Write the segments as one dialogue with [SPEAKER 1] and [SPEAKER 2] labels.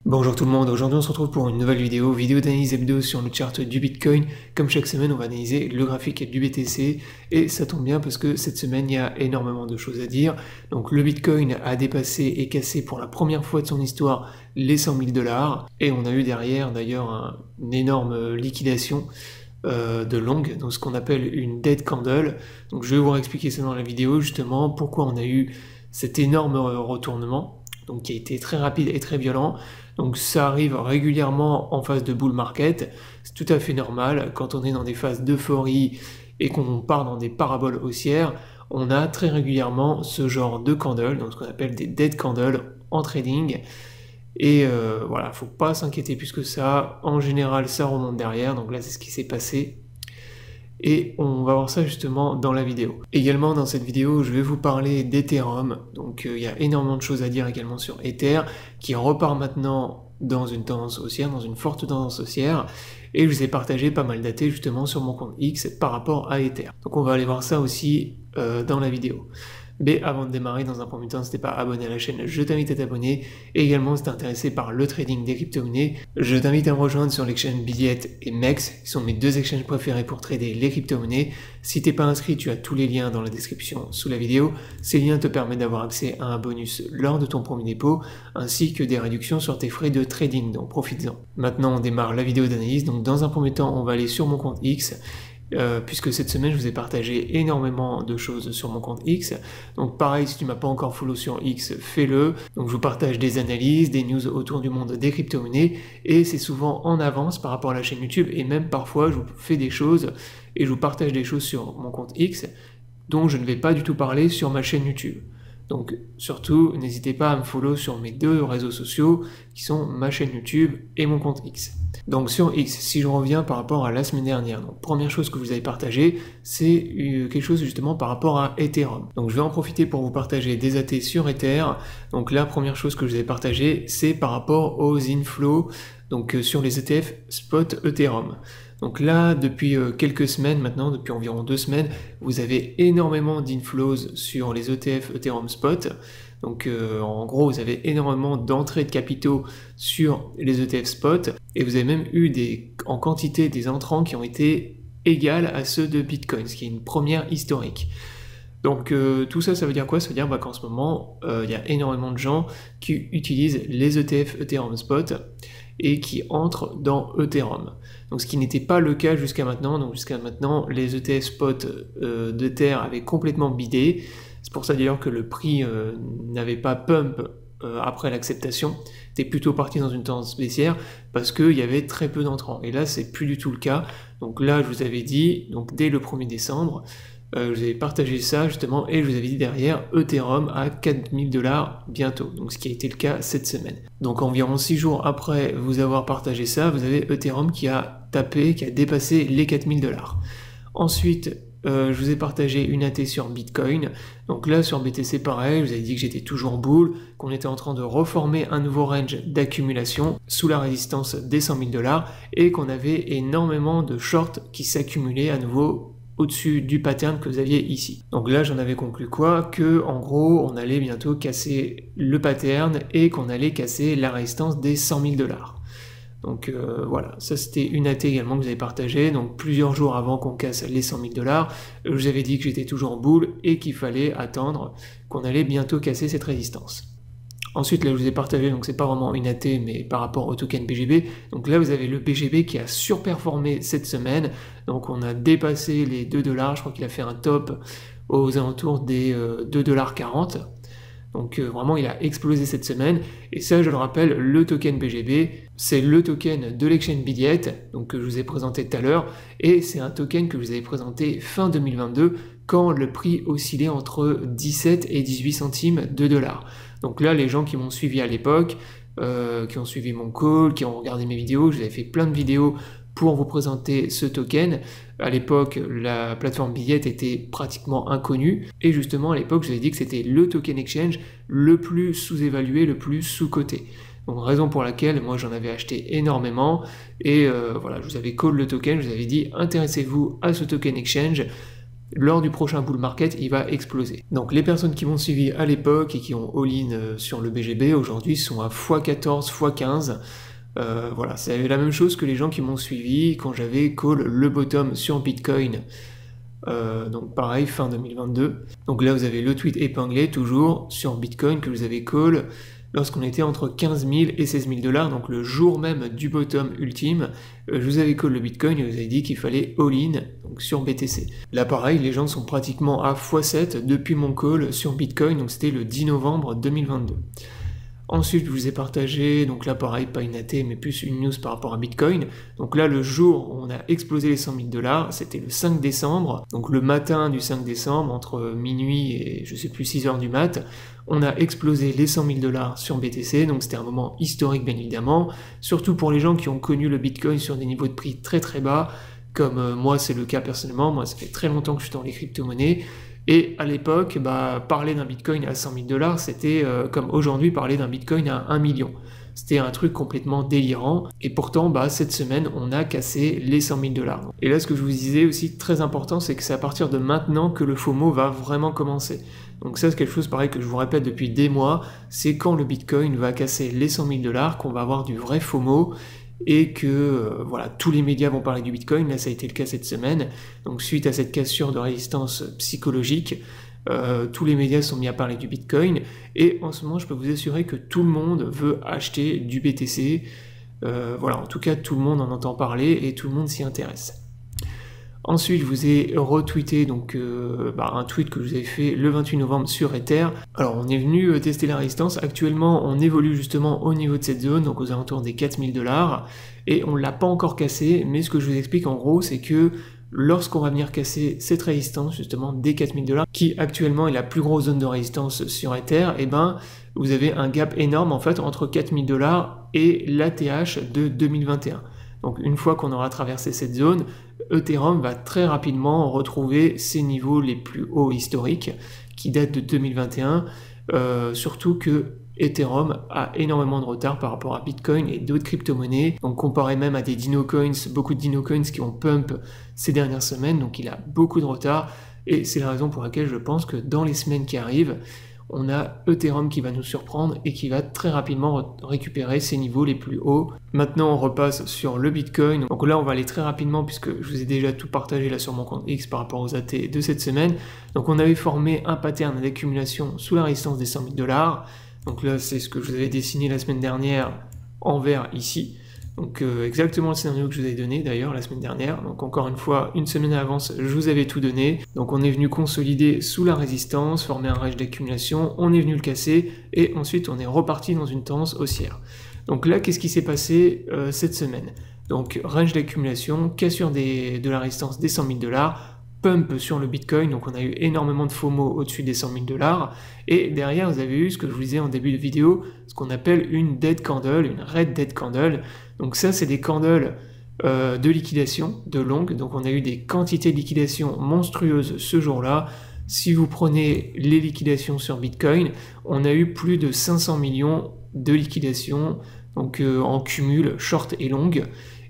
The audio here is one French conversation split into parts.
[SPEAKER 1] Bonjour tout le monde, aujourd'hui on se retrouve pour une nouvelle vidéo d'analyse hebdo sur le chart du Bitcoin. Comme chaque semaine on va analyser le graphique du BTC et ça tombe bien parce que cette semaine il y a énormément de choses à dire. Donc le Bitcoin a dépassé et cassé pour la première fois de son histoire les 100 000 $ et on a eu derrière d'ailleurs une énorme liquidation de long, donc ce qu'on appelle une dead candle. Donc je vais vous expliquer ça dans la vidéo justement pourquoi on a eu cet énorme retournement, donc qui a été très rapide et très violent. Donc ça arrive régulièrement en phase de bull market, c'est tout à fait normal. Quand on est dans des phases d'euphorie et qu'on part dans des paraboles haussières, on a très régulièrement ce genre de candle, donc ce qu'on appelle des dead candles en trading. Et voilà, faut pas s'inquiéter plus que ça. En général, ça remonte derrière, donc là c'est ce qui s'est passé. Et on va voir ça justement dans la vidéo. Également dans cette vidéo, je vais vous parler d'Ethereum. Donc il y a énormément de choses à dire également sur Ether, qui repart maintenant dans une tendance haussière, dans une forte tendance haussière. Et je vous ai partagé pas mal d'athées justement sur mon compte X par rapport à Ether. Donc on va aller voir ça aussi dans la vidéo. Mais avant de démarrer, dans un premier temps, si t'es pas abonné à la chaîne, je t'invite à t'abonner. Et également, si t'es intéressé par le trading des crypto-monnaies, je t'invite à me rejoindre sur l'exchange Billiet et MEX, qui sont mes deux exchanges préférés pour trader les crypto-monnaies. Si t'es pas inscrit, tu as tous les liens dans la description sous la vidéo. Ces liens te permettent d'avoir accès à un bonus lors de ton premier dépôt, ainsi que des réductions sur tes frais de trading, donc profites-en. Maintenant, on démarre la vidéo d'analyse. Donc dans un premier temps, on va aller sur mon compte X. Puisque cette semaine je vous ai partagé énormément de choses sur mon compte X. Donc pareil, si tu m'as pas encore follow sur X, fais-le. Donc je vous partage des analyses, des news autour du monde des crypto-monnaies, et c'est souvent en avance par rapport à la chaîne YouTube, et même parfois je vous fais des choses et je vous partage des choses sur mon compte X dont je ne vais pas du tout parler sur ma chaîne YouTube. Donc surtout, n'hésitez pas à me follow sur mes deux réseaux sociaux qui sont ma chaîne YouTube et mon compte X. Donc sur X, si je reviens par rapport à la semaine dernière, donc première chose que vous avez partagé, c'est quelque chose justement par rapport à Ethereum. Donc je vais en profiter pour vous partager des AT sur Ether. Donc la première chose que je vous ai partagé, c'est par rapport aux inflows, donc sur les ETF spot Ethereum. Donc là, depuis quelques semaines maintenant, depuis environ 2 semaines, vous avez énormément d'inflows sur les ETF Ethereum Spot. Donc en gros, vous avez énormément d'entrées de capitaux sur les ETF Spot, et vous avez même eu en quantité des entrants qui ont été égales à ceux de Bitcoin, ce qui est une première historique. Donc tout ça, ça veut dire quoi? Ça veut dire qu'en ce moment, il y a énormément de gens qui utilisent les ETF Ethereum Spot et qui entrent dans Ethereum. Donc ce qui n'était pas le cas jusqu'à maintenant. Donc jusqu'à maintenant, les ETF spot d'Ether avaient complètement bidé. C'est pour ça d'ailleurs que le prix n'avait pas pump après l'acceptation. C'était plutôt parti dans une tendance baissière parce qu'il y avait très peu d'entrants. Et là, c'est plus du tout le cas. Donc là, je vous avais dit, donc dès le 1er décembre, je vous avais partagé ça justement, et je vous avais dit derrière Ethereum à 4000 $ bientôt, donc ce qui a été le cas cette semaine. Donc environ 6 jours après vous avoir partagé ça, vous avez Ethereum qui a tapé, qui a dépassé les 4000 $. Ensuite, je vous ai partagé une AT sur Bitcoin. Donc là sur BTC pareil, je vous avais dit que j'étais toujours bull, qu'on était en train de reformer un nouveau range d'accumulation sous la résistance des 100 000 $, et qu'on avait énormément de shorts qui s'accumulaient à nouveau au-dessus du pattern que vous aviez ici. Donc là, j'en avais conclu quoi? Que en gros, on allait bientôt casser le pattern et qu'on allait casser la résistance des 100 000 $. Donc voilà, ça c'était une AT également que vous avez partagé. Donc plusieurs jours avant qu'on casse les 100 000 $, je vous avais dit que j'étais toujours en bull et qu'il fallait attendre qu'on allait bientôt casser cette résistance. Ensuite, là, je vous ai partagé, donc c'est pas vraiment une AT, mais par rapport au token BGB. Donc là, vous avez le BGB qui a surperformé cette semaine. Donc on a dépassé les 2 $. Je crois qu'il a fait un top aux alentours des 2,40 $. Donc vraiment, il a explosé cette semaine. Et ça, je le rappelle, le token BGB, c'est le token de l'exchange Billiet, donc que je vous ai présenté tout à l'heure. Et c'est un token que je vous avais présenté fin 2022, quand le prix oscillait entre 17 et 18 centimes de dollars. Donc là, les gens qui m'ont suivi à l'époque, qui ont suivi mon call, qui ont regardé mes vidéos, je vous avais fait plein de vidéos pour vous présenter ce token. À l'époque, la plateforme Billiet était pratiquement inconnue, et justement à l'époque, je vous avais dit que c'était le token exchange le plus sous-évalué, le plus sous-coté. Donc raison pour laquelle moi j'en avais acheté énormément, et voilà, je vous avais call le token, je vous avais dit intéressez-vous à ce token exchange. lors du prochain bull market, il va exploser. Donc les personnes qui m'ont suivi à l'époque et qui ont all-in sur le BGB, aujourd'hui sont à x14, x15. Voilà, c'est la même chose que les gens qui m'ont suivi quand j'avais call le bottom sur Bitcoin. Donc pareil, fin 2022. Donc là, vous avez le tweet épinglé, toujours, sur Bitcoin, que vous avez call lorsqu'on était entre 15 000 et 16 000 $, donc le jour même du bottom ultime. Je vous avais call le Bitcoin et vous avez dit qu'il fallait all-in donc sur BTC. Là, pareil, les gens sont pratiquement à x7 depuis mon call sur Bitcoin, donc c'était le 10 novembre 2022. Ensuite, je vous ai partagé, donc là pareil, pas une AT, mais plus une news par rapport à Bitcoin. Donc là, le jour où on a explosé les 100 000 $, c'était le 5 décembre. Donc le matin du 5 décembre, entre minuit et je sais plus 6 heures du mat, on a explosé les 100 000 $ sur BTC. Donc c'était un moment historique, bien évidemment. Surtout pour les gens qui ont connu le Bitcoin sur des niveaux de prix très très bas, comme moi c'est le cas personnellement. Moi, ça fait très longtemps que je suis dans les crypto-monnaies. Et à l'époque, parler d'un Bitcoin à 100 000 $, c'était comme aujourd'hui parler d'un Bitcoin à 1 million. C'était un truc complètement délirant. Et pourtant, cette semaine, on a cassé les 100 000 $. Et là, ce que je vous disais aussi, très important, c'est que c'est à partir de maintenant que le FOMO va vraiment commencer. Donc ça, c'est quelque chose pareil que je vous répète depuis des mois, c'est quand le Bitcoin va casser les 100 000 $ qu'on va avoir du vrai FOMO, et que voilà, tous les médias vont parler du Bitcoin. Là ça a été le cas cette semaine, donc suite à cette cassure de résistance psychologique, tous les médias sont mis à parler du Bitcoin, et en ce moment je peux vous assurer que tout le monde veut acheter du BTC, voilà, en tout cas tout le monde en entend parler et tout le monde s'y intéresse. Ensuite, je vous ai retweeté donc, un tweet que je vous avais fait le 28 novembre sur Ether. Alors, on est venu tester la résistance. Actuellement, on évolue justement au niveau de cette zone, donc aux alentours des 4 000 $. Et on ne l'a pas encore cassé, mais ce que je vous explique en gros, c'est que lorsqu'on va venir casser cette résistance, justement, des 4 000 $, qui actuellement est la plus grosse zone de résistance sur Ether, vous avez un gap énorme, en fait, entre 4 000 $ et l'ATH de 2021. Donc une fois qu'on aura traversé cette zone, Ethereum va très rapidement retrouver ses niveaux les plus hauts historiques qui datent de 2021, surtout que Ethereum a énormément de retard par rapport à Bitcoin et d'autres crypto-monnaies, donc comparé même à des Dinocoins, beaucoup de Dinocoins qui ont pump ces dernières semaines, donc il a beaucoup de retard, et c'est la raison pour laquelle je pense que dans les semaines qui arrivent, on a Ethereum qui va nous surprendre et qui va très rapidement récupérer ses niveaux les plus hauts. Maintenant, on repasse sur le Bitcoin. Donc là, on va aller très rapidement puisque je vous ai déjà tout partagé là sur mon compte X par rapport aux AT de cette semaine. Donc on avait formé un pattern d'accumulation sous la résistance des 100 000 $. Donc là, c'est ce que je vous avais dessiné la semaine dernière en vert ici. Donc exactement le scénario que je vous avais donné d'ailleurs la semaine dernière. Donc encore une fois, une semaine à l'avance, je vous avais tout donné. Donc on est venu consolider sous la résistance, former un range d'accumulation, on est venu le casser, et ensuite on est reparti dans une tendance haussière. Donc là, qu'est-ce qui s'est passé cette semaine? Donc range d'accumulation, cassure de la résistance des 100 000 $, pump sur le Bitcoin, donc on a eu énormément de FOMO au-dessus des 100 000 $, et derrière vous avez eu ce que je vous disais en début de vidéo, ce qu'on appelle une dead candle, une red dead candle. Donc ça c'est des candles de liquidation, de longue, donc on a eu des quantités de liquidation monstrueuses ce jour-là. Si vous prenez les liquidations sur Bitcoin, on a eu plus de 500 millions de liquidations, donc en cumul short et longue,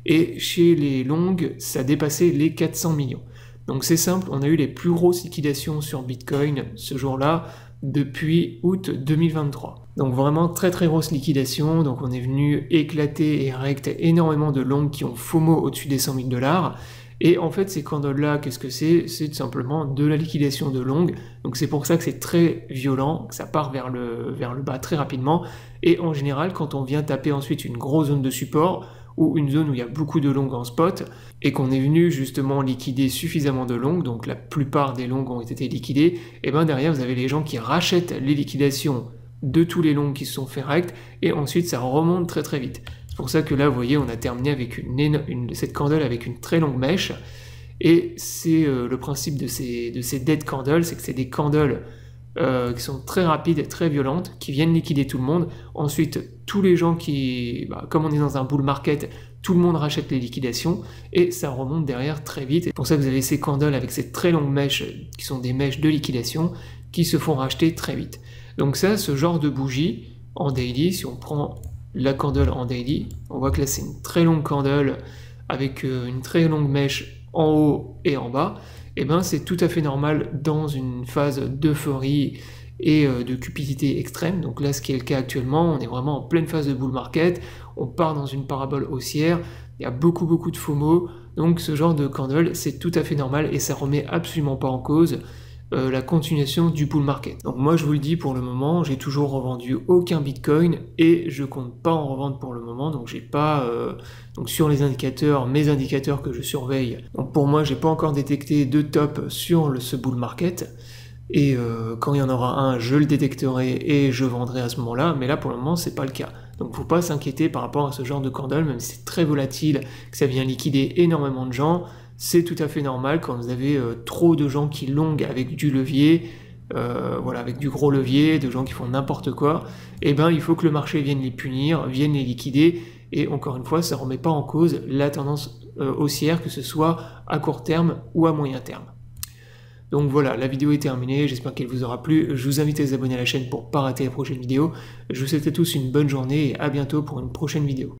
[SPEAKER 1] et chez les longues ça dépassait les 400 millions. Donc c'est simple, on a eu les plus grosses liquidations sur Bitcoin ce jour-là depuis août 2023. Donc vraiment très très grosse liquidation, donc on est venu éclater et recter énormément de longues qui ont FOMO au-dessus des 100 000 $. Et en fait ces candles-là, qu'est-ce que c'est? C'est tout simplement de la liquidation de longues, donc c'est pour ça que c'est très violent, que ça part vers le bas très rapidement, et en général quand on vient taper ensuite une grosse zone de support, ou une zone où il y a beaucoup de longues en spot, et qu'on est venu justement liquider suffisamment de longues, donc la plupart des longues ont été liquidées, et derrière vous avez les gens qui rachètent les liquidations de tous les longues qui se sont fait rect, et ensuite ça remonte très très vite. C'est pour ça que là vous voyez on a terminé avec cette candle avec une très longue mèche, et c'est le principe de ces dead candles, c'est que c'est des candles qui sont très rapides et très violentes, qui viennent liquider tout le monde. Ensuite, tous les gens qui, comme on est dans un bull market, tout le monde rachète les liquidations, et ça remonte derrière très vite. C'est pour ça que vous avez ces candles avec ces très longues mèches, qui sont des mèches de liquidation, qui se font racheter très vite. Donc ça, ce genre de bougie, en daily, si on prend la candle en daily, on voit que là c'est une très longue candle, avec une très longue mèche en haut et en bas, et ben c'est tout à fait normal dans une phase d'euphorie et de cupidité extrême. Donc là, ce qui est le cas actuellement, on est vraiment en pleine phase de bull market, on part dans une parabole haussière, il y a beaucoup de FOMO, donc ce genre de candle, c'est tout à fait normal et ça remet absolument pas en cause la continuation du bull market. Donc moi je vous le dis, pour le moment, j'ai toujours revendu aucun Bitcoin et je compte pas en revendre pour le moment, donc j'ai pas donc sur les indicateurs, mes indicateurs que je surveille. Donc pour moi, j'ai pas encore détecté de top sur ce bull market. Et quand il y en aura un, je le détecterai et je vendrai à ce moment-là, mais là pour le moment c'est pas le cas. Donc faut pas s'inquiéter par rapport à ce genre de candle, même si c'est très volatile, que ça vient liquider énormément de gens, c'est tout à fait normal quand vous avez trop de gens qui longuent avec du levier, voilà, avec du gros levier, de gens qui font n'importe quoi, et ben il faut que le marché vienne les punir, vienne les liquider, et encore une fois ça remet pas en cause la tendance haussière, que ce soit à court terme ou à moyen terme. Donc voilà, la vidéo est terminée, j'espère qu'elle vous aura plu. Je vous invite à vous abonner à la chaîne pour ne pas rater la prochaine vidéo. Je vous souhaite à tous une bonne journée et à bientôt pour une prochaine vidéo.